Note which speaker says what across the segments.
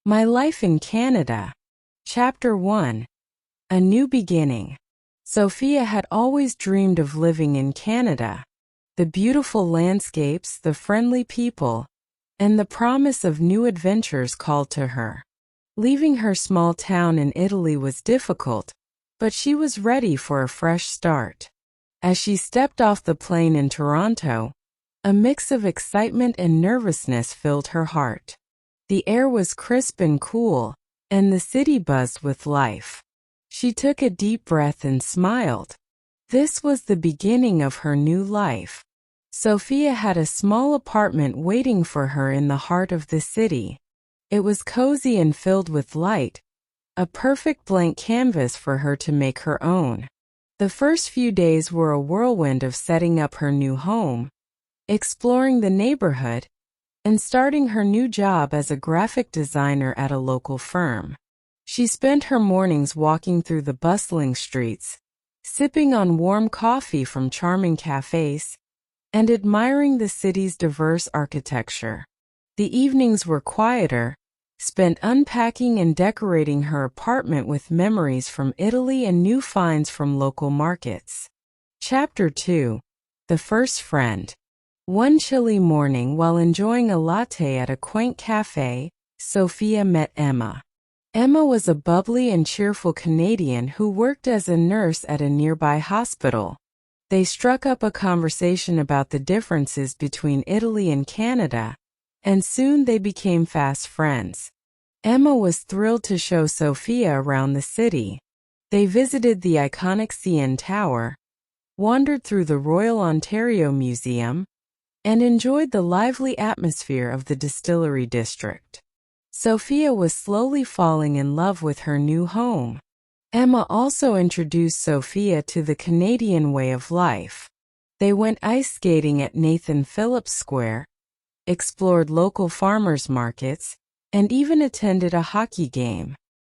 Speaker 1: My Life in Canada. Chapter 1. A New Beginning. Sophia had always dreamed of living in Canada. The beautiful landscapes, the friendly people, and the promise of new adventures called to her. Leaving her small town in Italy was difficult, but she was ready for a fresh start. As she stepped off the plane in Toronto, a mix of excitement and nervousness filled her heart. The air was crisp and cool, and the city buzzed with life. She took a deep breath and smiled. This was the beginning of her new life. Sophia had a small apartment waiting for her in the heart of the city. It was cozy and filled with light, a perfect blank canvas for her to make her own. The first few days were a whirlwind of setting up her new home, exploring the neighborhood, and starting her new job as a graphic designer at a local firm. She spent her mornings walking through the bustling streets, sipping on warm coffee from charming cafes, and admiring the city's diverse architecture. The evenings were quieter, spent unpacking and decorating her apartment with memories from Italy and new finds from local markets. Chapter 2. The First Friend. One chilly morning, while enjoying a latte at a quaint cafe, Sophia met Emma. Emma was a bubbly and cheerful Canadian who worked as a nurse at a nearby hospital. They struck up a conversation about the differences between Italy and Canada, and soon they became fast friends. Emma was thrilled to show Sophia around the city. They visited the iconic CN Tower, wandered through the Royal Ontario Museum, and enjoyed the lively atmosphere of the Distillery District. Sophia was slowly falling in love with her new home. Emma also introduced Sophia to the Canadian way of life. They went ice skating at Nathan Phillips Square, explored local farmers markets, and even attended a hockey game.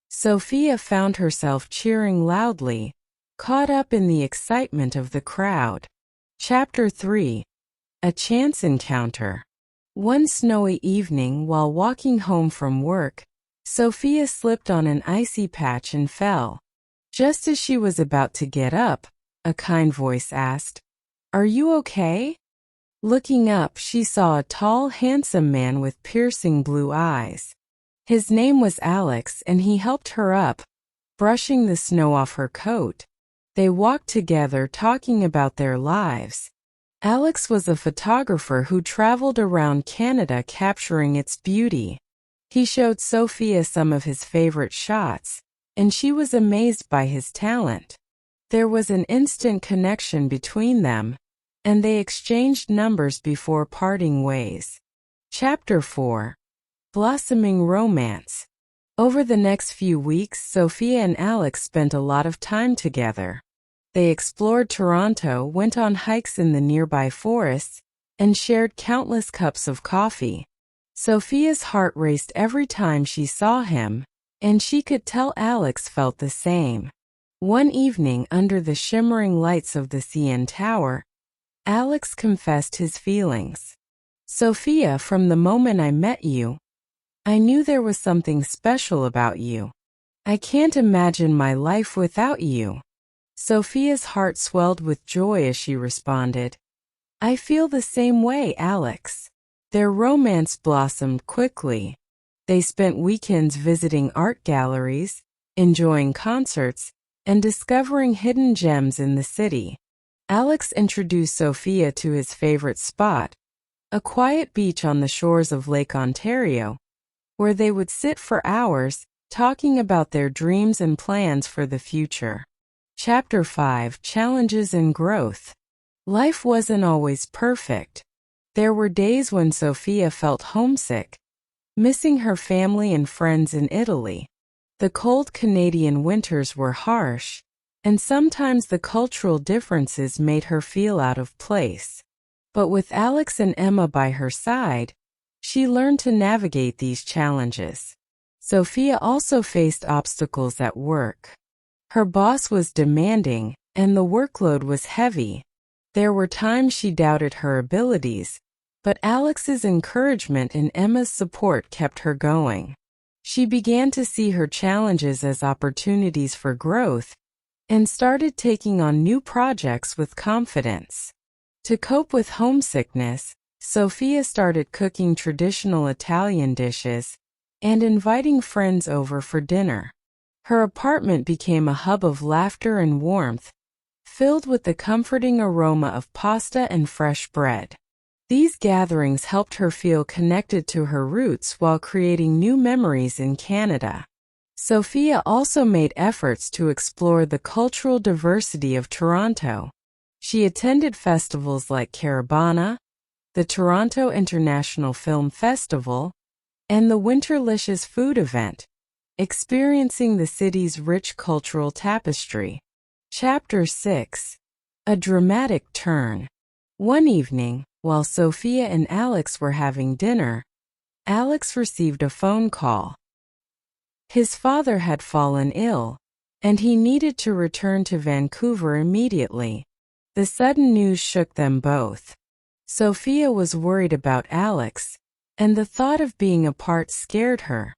Speaker 1: Sophia found herself cheering loudly, caught up in the excitement of the crowd. Chapter 3. A Chance Encounter. One snowy evening, while walking home from work, Sophia slipped on an icy patch and fell. Just as she was about to get up, a kind voice asked, "Are you okay?" Looking up, she saw a tall, handsome man with piercing blue eyes. His name was Alex, and he helped her up, brushing the snow off her coat. They walked together, talking about their lives. Alex was a photographer who traveled around Canada capturing its beauty. He showed Sophia some of his favorite shots, and she was amazed by his talent. There was an instant connection between them, and they exchanged numbers before parting ways. Chapter 4. Blossoming Romance. Over the next few weeks, Sophia and Alex spent a lot of time together. They explored Toronto, went on hikes in the nearby forests, and shared countless cups of coffee. Sophia's heart raced every time she saw him, and she could tell Alex felt the same. One evening, under the shimmering lights of the CN Tower, Alex confessed his feelings. "Sophia, from the moment I met you, I knew there was something special about you. I can't imagine my life without you." Sophia's heart swelled with joy as she responded, "I feel the same way, Alex." Their romance blossomed quickly. They spent weekends visiting art galleries, enjoying concerts, and discovering hidden gems in the city. Alex introduced Sophia to his favorite spot, a quiet beach on the shores of Lake Ontario, where they would sit for hours, talking about their dreams and plans for the future. Chapter 5. Challenges and Growth. Life wasn't always perfect. There were days when Sophia felt homesick, missing her family and friends in Italy. The cold Canadian winters were harsh, and sometimes the cultural differences made her feel out of place. But with Alex and Emma by her side, she learned to navigate these challenges. Sophia also faced obstacles at work. Her boss was demanding, and the workload was heavy. There were times she doubted her abilities, but Alex's encouragement and Emma's support kept her going. She began to see her challenges as opportunities for growth and started taking on new projects with confidence. To cope with homesickness, Sophia started cooking traditional Italian dishes and inviting friends over for dinner. Her apartment became a hub of laughter and warmth, filled with the comforting aroma of pasta and fresh bread. These gatherings helped her feel connected to her roots while creating new memories in Canada. Sophia also made efforts to explore the cultural diversity of Toronto. She attended festivals like Carabana, the Toronto International Film Festival, and the Winterlicious food event, experiencing the city's rich cultural tapestry. Chapter 6. A dramatic turn. One evening, while Sophia and Alex were having dinner, Alex received a phone call. His father had fallen ill, and he needed to return to Vancouver immediately. The sudden news shook them both. Sophia was worried about Alex, and the thought of being apart scared her.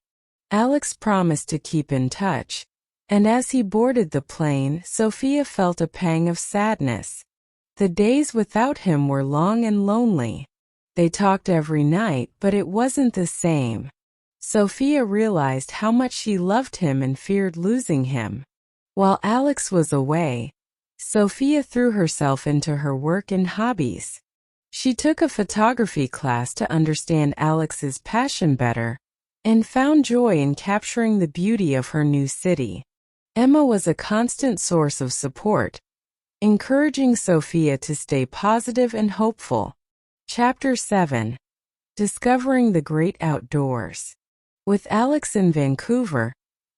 Speaker 1: Alex promised to keep in touch, and as he boarded the plane, Sophia felt a pang of sadness. The days without him were long and lonely. They talked every night, but it wasn't the same. Sophia realized how much she loved him and feared losing him. While Alex was away, Sophia threw herself into her work and hobbies. She took a photography class to understand Alex's passion better and found joy in capturing the beauty of her new city. Emma was a constant source of support, encouraging Sophia to stay positive and hopeful. Chapter 7. Discovering the Great Outdoors. With Alex in Vancouver,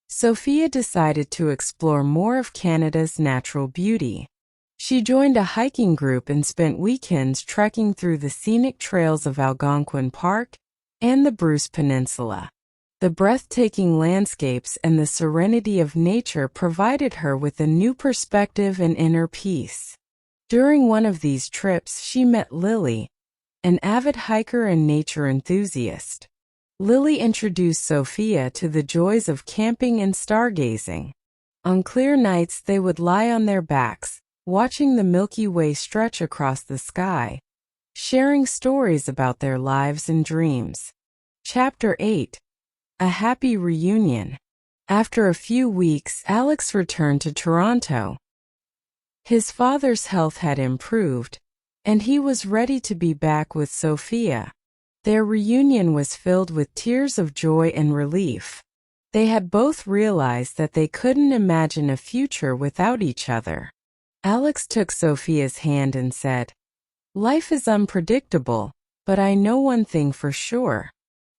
Speaker 1: Sophia decided to explore more of Canada's natural beauty. She joined a hiking group and spent weekends trekking through the scenic trails of Algonquin Park and the Bruce Peninsula. The breathtaking landscapes and the serenity of nature provided her with a new perspective and inner peace. During one of these trips, she met Lily, an avid hiker and nature enthusiast. Lily introduced Sophia to the joys of camping and stargazing. On clear nights, they would lie on their backs, watching the Milky Way stretch across the sky, sharing stories about their lives and dreams. Chapter 8. A Happy Reunion. After a few weeks, Alex returned to Toronto. His father's health had improved, and he was ready to be back with Sophia. Their reunion was filled with tears of joy and relief. They had both realized that they couldn't imagine a future without each other. Alex took Sophia's hand and said, "Life is unpredictable, but I know one thing for sure.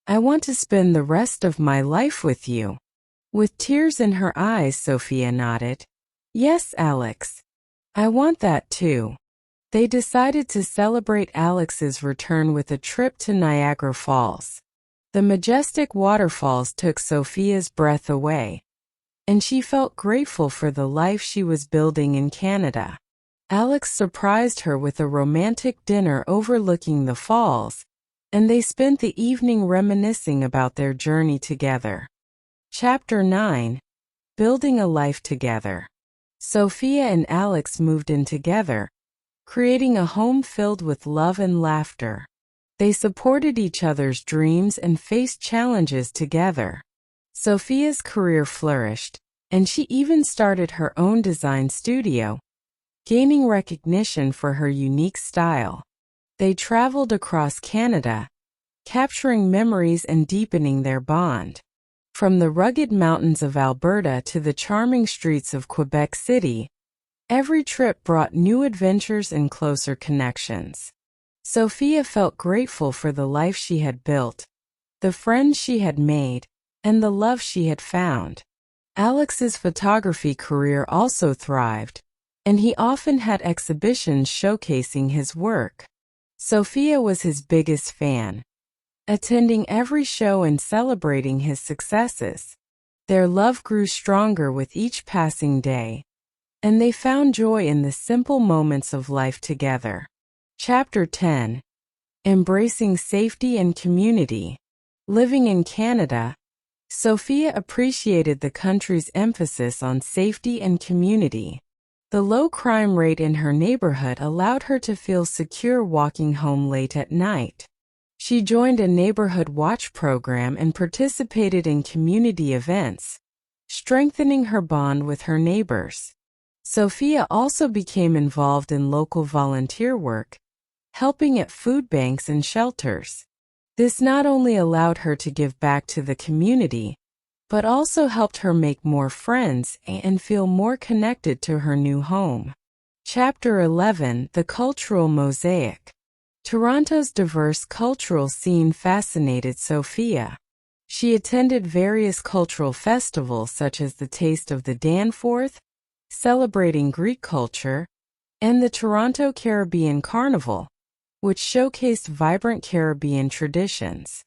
Speaker 1: I want to spend the rest of my life with you." With tears in her eyes, Sophia nodded. "Yes, Alex. I want that too." They decided to celebrate Alex's return with a trip to Niagara Falls. The majestic waterfalls took Sophia's breath away, and she felt grateful for the life she was building in Canada. Alex surprised her with a romantic dinner overlooking the falls, and they spent the evening reminiscing about their journey together. Chapter 9. Building a Life Together. Sophia and Alex moved in together, creating a home filled with love and laughter. They supported each other's dreams and faced challenges together. Sophia's career flourished, and she even started her own design studio, gaining recognition for her unique style. They traveled across Canada, capturing memories and deepening their bond. From the rugged mountains of Alberta to the charming streets of Quebec City, every trip brought new adventures and closer connections. Sophia felt grateful for the life she had built, the friends she had made, and the love she had found. Alex's photography career also thrived, and he often had exhibitions showcasing his work. Sophia was his biggest fan, attending every show and celebrating his successes. Their love grew stronger with each passing day, and they found joy in the simple moments of life together. Chapter 10. Embracing Safety and Community. Living in Canada, Sophia appreciated the country's emphasis on safety and community. The low crime rate in her neighborhood allowed her to feel secure walking home late at night. She joined a neighborhood watch program and participated in community events, strengthening her bond with her neighbors. Sophia also became involved in local volunteer work, helping at food banks and shelters. This not only allowed her to give back to the community, but also helped her make more friends and feel more connected to her new home. Chapter 11: The Cultural Mosaic. Toronto's diverse cultural scene fascinated Sophia. She attended various cultural festivals such as the Taste of the Danforth, celebrating Greek culture, and the Toronto Caribbean Carnival, which showcased vibrant Caribbean traditions.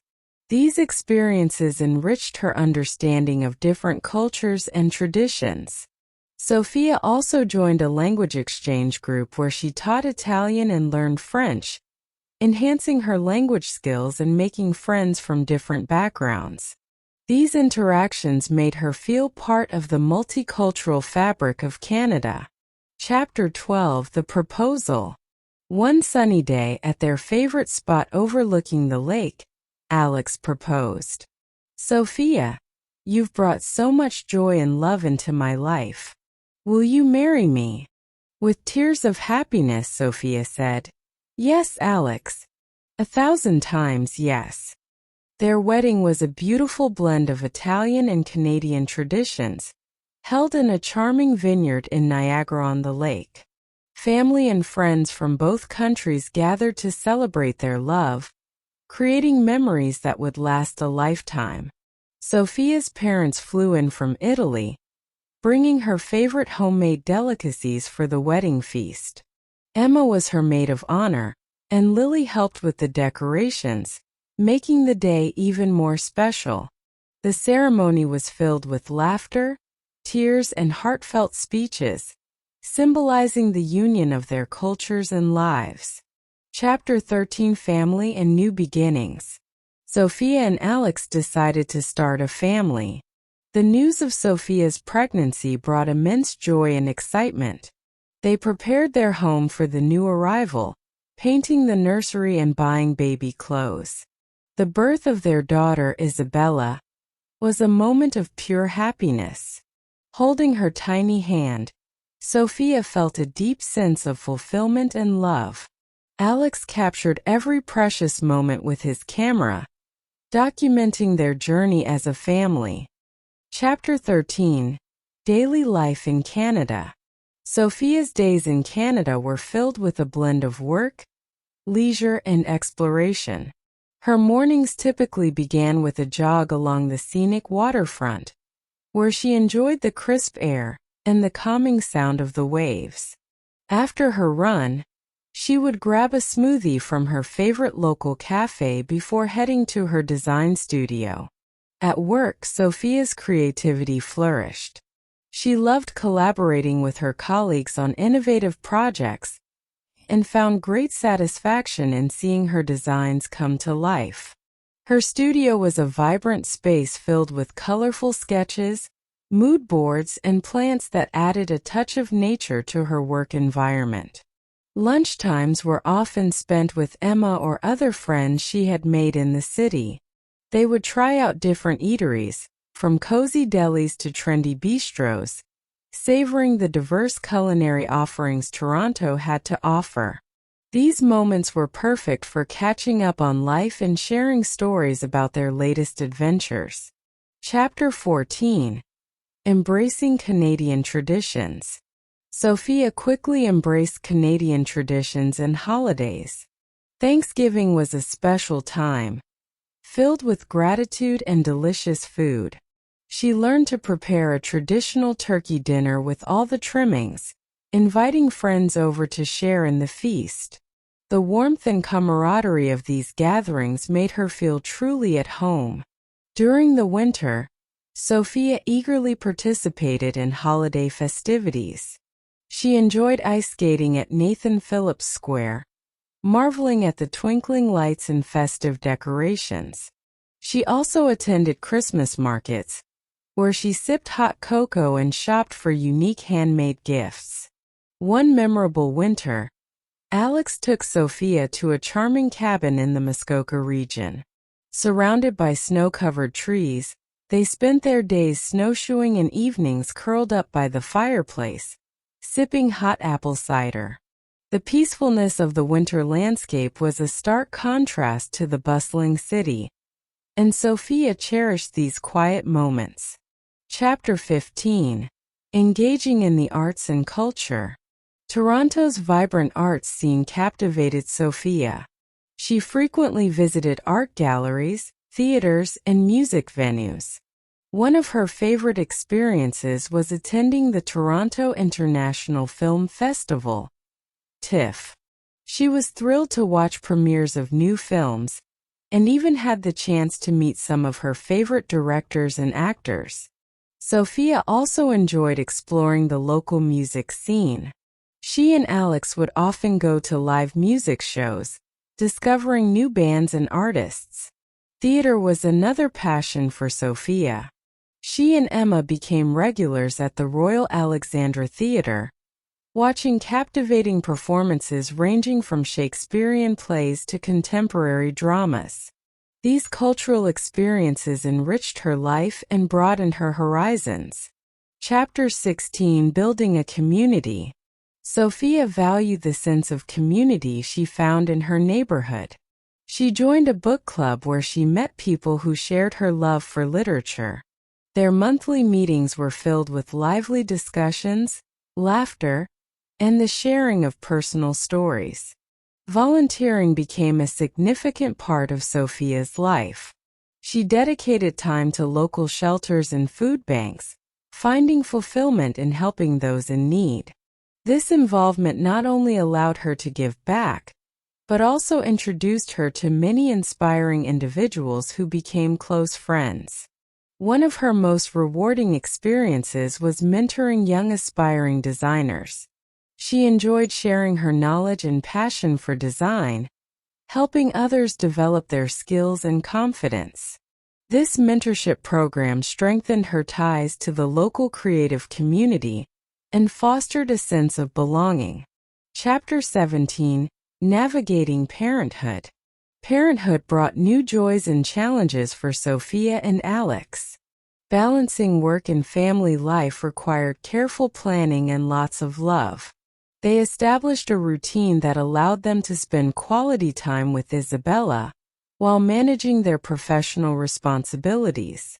Speaker 1: These experiences enriched her understanding of different cultures and traditions. Sophia also joined a language exchange group where she taught Italian and learned French, enhancing her language skills and making friends from different backgrounds. These interactions made her feel part of the multicultural fabric of Canada. Chapter 12: The Proposal. One sunny day at their favorite spot overlooking the lake, Alex proposed. "Sophia, you've brought so much joy and love into my life. Will you marry me?" With tears of happiness, Sophia said, "Yes, Alex. 1,000 times yes." Their wedding was a beautiful blend of Italian and Canadian traditions, held in a charming vineyard in Niagara-on-the-Lake. Family and friends from both countries gathered to celebrate their love, creating memories that would last a lifetime. Sophia's parents flew in from Italy, bringing her favorite homemade delicacies for the wedding feast. Emma was her maid of honor, and Lily helped with the decorations, making the day even more special. The ceremony was filled with laughter, tears, and heartfelt speeches, symbolizing the union of their cultures and lives. Chapter 13: Family and New Beginnings. Sophia and Alex decided to start a family. The news of Sophia's pregnancy brought immense joy and excitement. They prepared their home for the new arrival, painting the nursery and buying baby clothes. The birth of their daughter, Isabella, was a moment of pure happiness. Holding her tiny hand, Sophia felt a deep sense of fulfillment and love. Alex captured every precious moment with his camera, documenting their journey as a family. Chapter 13: Daily Life in Canada. Sophia's days in Canada were filled with a blend of work, leisure, and exploration. Her mornings typically began with a jog along the scenic waterfront, where she enjoyed the crisp air and the calming sound of the waves. After her run, she would grab a smoothie from her favorite local cafe before heading to her design studio. At work, Sophia's creativity flourished. She loved collaborating with her colleagues on innovative projects and found great satisfaction in seeing her designs come to life. Her studio was a vibrant space filled with colorful sketches, mood boards, and plants that added a touch of nature to her work environment. Lunchtimes were often spent with Emma or other friends she had made in the city. They would try out different eateries, from cozy delis to trendy bistros, savoring the diverse culinary offerings Toronto had to offer. These moments were perfect for catching up on life and sharing stories about their latest adventures. Chapter 14: Embracing Canadian Traditions. Sophia quickly embraced Canadian traditions and holidays. Thanksgiving was a special time, filled with gratitude and delicious food. She learned to prepare a traditional turkey dinner with all the trimmings, inviting friends over to share in the feast. The warmth and camaraderie of these gatherings made her feel truly at home. During the winter, Sophia eagerly participated in holiday festivities. She enjoyed ice skating at Nathan Phillips Square, marveling at the twinkling lights and festive decorations. She also attended Christmas markets, where she sipped hot cocoa and shopped for unique handmade gifts. One memorable winter, Alex took Sophia to a charming cabin in the Muskoka region. Surrounded by snow-covered trees, they spent their days snowshoeing and evenings curled up by the fireplace, sipping hot apple cider. The peacefulness of the winter landscape was a stark contrast to the bustling city, and Sophia cherished these quiet moments. Chapter 15. Engaging in the arts and culture. Toronto's vibrant arts scene captivated Sophia. She frequently visited art galleries, theaters, and music venues. One of her favorite experiences was attending the Toronto International Film Festival, TIFF. She was thrilled to watch premieres of new films, and even had the chance to meet some of her favorite directors and actors. Sophia also enjoyed exploring the local music scene. She and Alex would often go to live music shows, discovering new bands and artists. Theater was another passion for Sophia. She and Emma became regulars at the Royal Alexandra Theatre, watching captivating performances ranging from Shakespearean plays to contemporary dramas. These cultural experiences enriched her life and broadened her horizons. Chapter 16. Building a community. Sophia valued the sense of community she found in her neighborhood. She joined a book club where she met people who shared her love for literature. Their monthly meetings were filled with lively discussions, laughter, and the sharing of personal stories. Volunteering became a significant part of Sophia's life. She dedicated time to local shelters and food banks, finding fulfillment in helping those in need. This involvement not only allowed her to give back, but also introduced her to many inspiring individuals who became close friends. One of her most rewarding experiences was mentoring young aspiring designers. She enjoyed sharing her knowledge and passion for design, helping others develop their skills and confidence. This mentorship program strengthened her ties to the local creative community and fostered a sense of belonging. Chapter 17. Navigating parenthood. Parenthood brought new joys and challenges for Sophia and Alex. Balancing work and family life required careful planning and lots of love. They established a routine that allowed them to spend quality time with Isabella, while managing their professional responsibilities.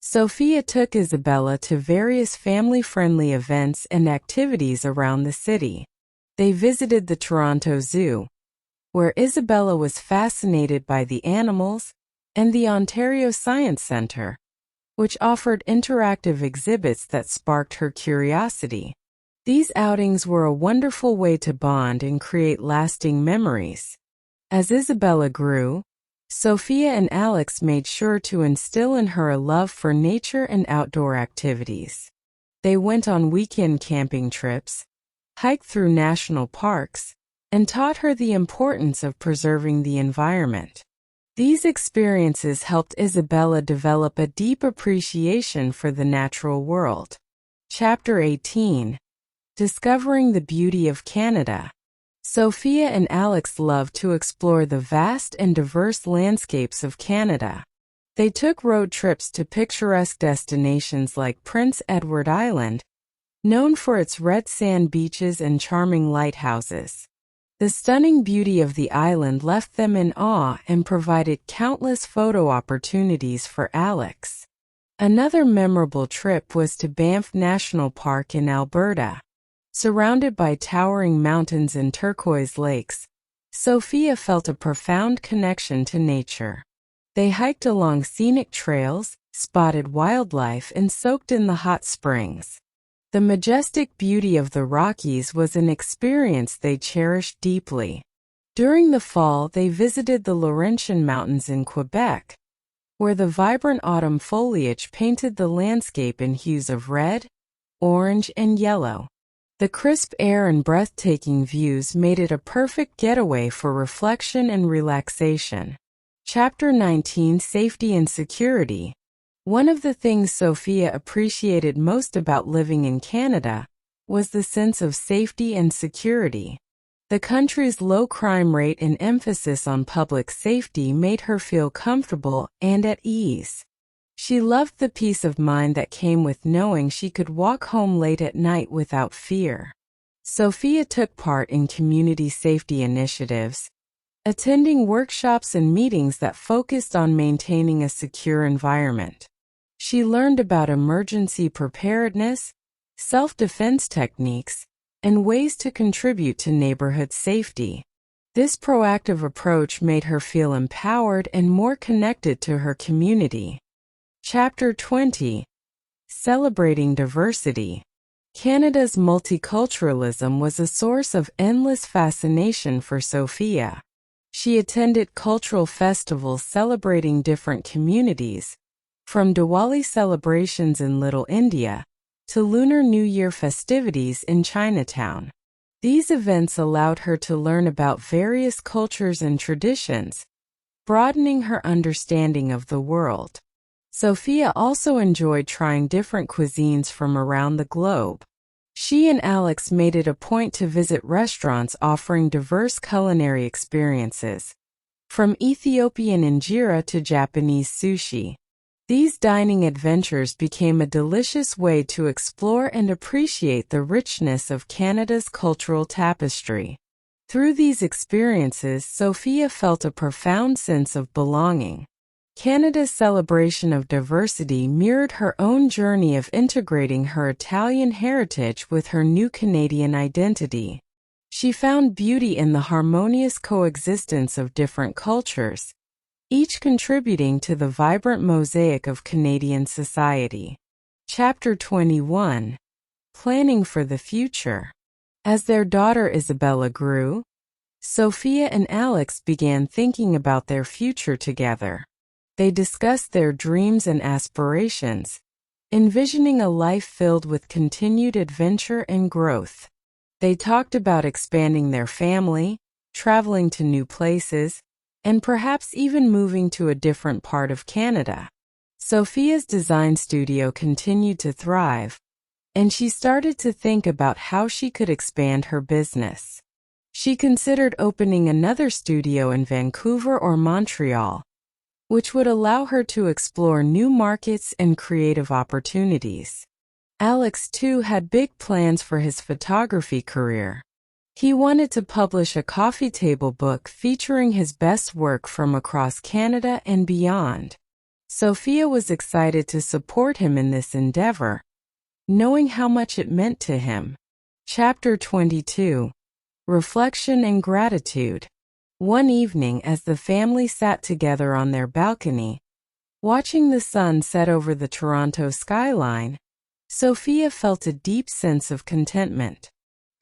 Speaker 1: Sophia took Isabella to various family-friendly events and activities around the city. They visited the Toronto Zoo, where Isabella was fascinated by the animals, and the Ontario Science Centre, which offered interactive exhibits that sparked her curiosity. These outings were a wonderful way to bond and create lasting memories. As Isabella grew, Sophia and Alex made sure to instill in her a love for nature and outdoor activities. They went on weekend camping trips, hiked through national parks, and taught her the importance of preserving the environment. These experiences helped Isabella develop a deep appreciation for the natural world. Chapter 18. Discovering the beauty of Canada. Sophia and Alex loved to explore the vast and diverse landscapes of Canada. They took road trips to picturesque destinations like Prince Edward Island, known for its red sand beaches and charming lighthouses. The stunning beauty of the island left them in awe and provided countless photo opportunities for Alex. Another memorable trip was to Banff National Park in Alberta. Surrounded by towering mountains and turquoise lakes, Sophia felt a profound connection to nature. They hiked along scenic trails, spotted wildlife, and soaked in the hot springs. The majestic beauty of the Rockies was an experience they cherished deeply. During the fall, they visited the Laurentian Mountains in Quebec, where the vibrant autumn foliage painted the landscape in hues of red, orange, and yellow. The crisp air and breathtaking views made it a perfect getaway for reflection and relaxation. Chapter 19: Safety and Security. One of the things Sophia appreciated most about living in Canada was the sense of safety and security. The country's low crime rate and emphasis on public safety made her feel comfortable and at ease. She loved the peace of mind that came with knowing she could walk home late at night without fear. Sophia took part in community safety initiatives, attending workshops and meetings that focused on maintaining a secure environment. She learned about emergency preparedness, self-defense techniques, and ways to contribute to neighborhood safety. This proactive approach made her feel empowered and more connected to her community. Chapter 20: Celebrating Diversity. Canada's multiculturalism was a source of endless fascination for Sophia. She attended cultural festivals celebrating different communities, from Diwali celebrations in Little India to Lunar New Year festivities in Chinatown. These events allowed her to learn about various cultures and traditions, broadening her understanding of the world. Sophia also enjoyed trying different cuisines from around the globe. She and Alex made it a point to visit restaurants offering diverse culinary experiences, from Ethiopian injera to Japanese sushi. These dining adventures became a delicious way to explore and appreciate the richness of Canada's cultural tapestry. Through these experiences, Sophia felt a profound sense of belonging. Canada's celebration of diversity mirrored her own journey of integrating her Italian heritage with her new Canadian identity. She found beauty in the harmonious coexistence of different cultures, each contributing to the vibrant mosaic of Canadian society. Chapter 21: Planning for the Future. As their daughter Isabella grew, Sophia and Alex began thinking about their future together. They discussed their dreams and aspirations, envisioning a life filled with continued adventure and growth. They talked about expanding their family, traveling to new places, and perhaps even moving to a different part of Canada. Sophia's design studio continued to thrive, and she started to think about how she could expand her business. She considered opening another studio in Vancouver or Montreal, which would allow her to explore new markets and creative opportunities. Alex, too, had big plans for his photography career. He wanted to publish a coffee table book featuring his best work from across Canada and beyond. Sophia was excited to support him in this endeavor, knowing how much it meant to him. Chapter 22: Reflection and Gratitude. One evening, as the family sat together on their balcony, watching the sun set over the Toronto skyline, Sophia felt a deep sense of contentment.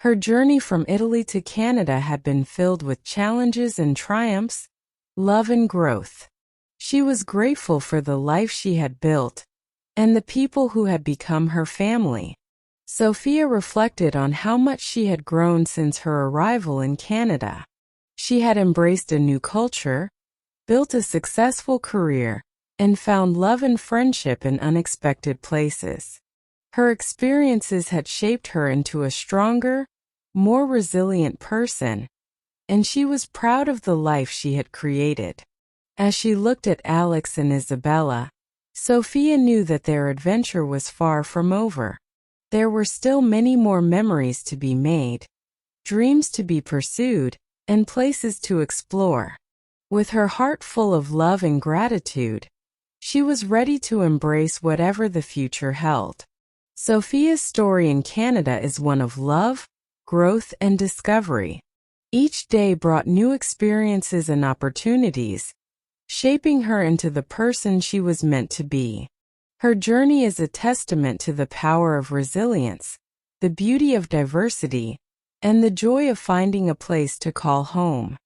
Speaker 1: Her journey from Italy to Canada had been filled with challenges and triumphs, love and growth. She was grateful for the life she had built and the people who had become her family. Sophia reflected on how much she had grown since her arrival in Canada. She had embraced a new culture, built a successful career, and found love and friendship in unexpected places. Her experiences had shaped her into a stronger, more resilient person, and she was proud of the life she had created. As she looked at Alex and Isabella, Sophia knew that their adventure was far from over. There were still many more memories to be made, dreams to be pursued, and places to explore. With her heart full of love and gratitude, she was ready to embrace whatever the future held. Sophia's story in Canada is one of love, growth, and discovery. Each day brought new experiences and opportunities, shaping her into the person she was meant to be. Her journey is a testament to the power of resilience, the beauty of diversity, and the joy of finding a place to call home.